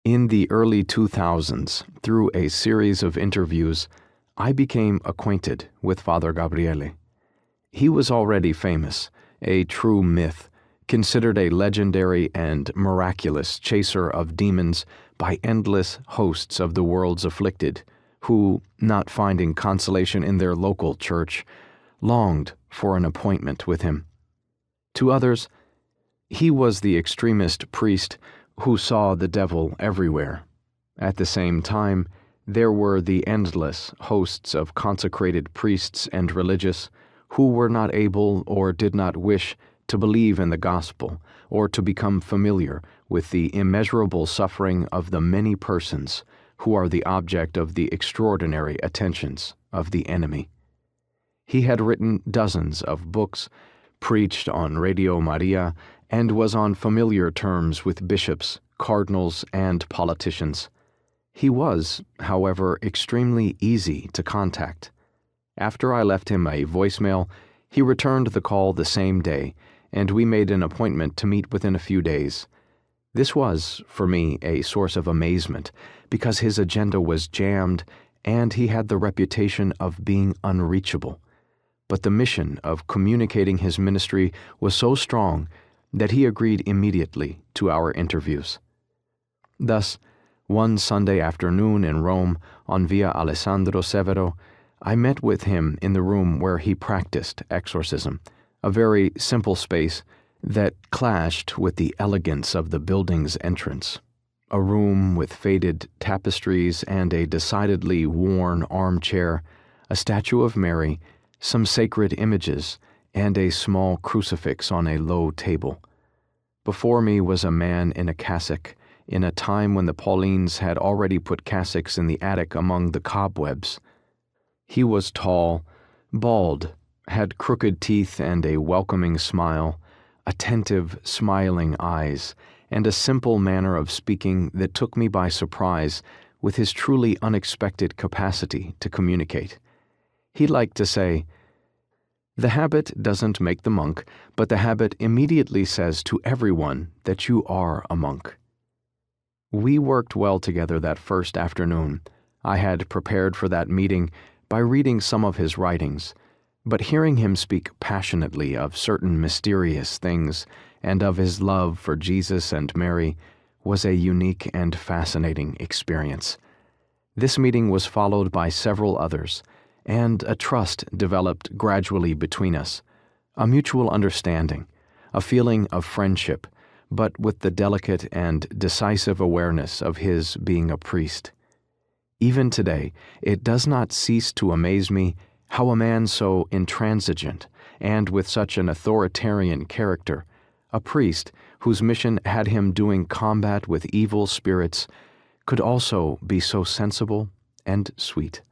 In the early 2000s, through a series of interviews, I became acquainted with Father Gabriele. He was already famous, a true myth, considered a legendary and miraculous chaser of demons by endless hosts of the world's afflicted, who, not finding consolation in their local church, longed for an appointment with him. To others, he was the extremist priest who saw the devil everywhere. At the same time, there were the endless hosts of consecrated priests and religious who were not able or did not wish to believe in the gospel or to become familiar with the immeasurable suffering of the many persons who are the object of the extraordinary attentions of the enemy. He had written dozens of books, preached on Radio Maria, and was on familiar terms with bishops, cardinals, and politicians. He was, however, extremely easy to contact. After I left him a voicemail, he returned the call the same day, and we made an appointment to meet within a few days. This was, for me, a source of amazement, because his agenda was jammed and he had the reputation of being unreachable. But the mission of communicating his ministry was so strong that he agreed immediately to our interviews. Thus, one Sunday afternoon in Rome, on Via Alessandro Severo, I met with him in the room where he practiced exorcism, a very simple space that clashed with the elegance of the building's entrance. A room with faded tapestries and a decidedly worn armchair, a statue of Mary, some sacred images, and a small crucifix on a low table. Before me was a man in a cassock, in a time when the Paulines had already put cassocks in the attic among the cobwebs. He was tall, bald, had crooked teeth and a welcoming smile, attentive, smiling eyes, and a simple manner of speaking that took me by surprise with his truly unexpected capacity to communicate. He liked to say, "The habit doesn't make the monk, but the habit immediately says to everyone that you are a monk." We worked well together that first afternoon. I had prepared for that meeting by reading some of his writings, but hearing him speak passionately of certain mysterious things and of his love for Jesus and Mary was a unique and fascinating experience. This meeting was followed by several others, and a trust developed gradually between us, a mutual understanding, a feeling of friendship, but with the delicate and decisive awareness of his being a priest. Even today, it does not cease to amaze me how a man so intransigent and with such an authoritarian character, a priest whose mission had him doing combat with evil spirits, could also be so sensible and sweet.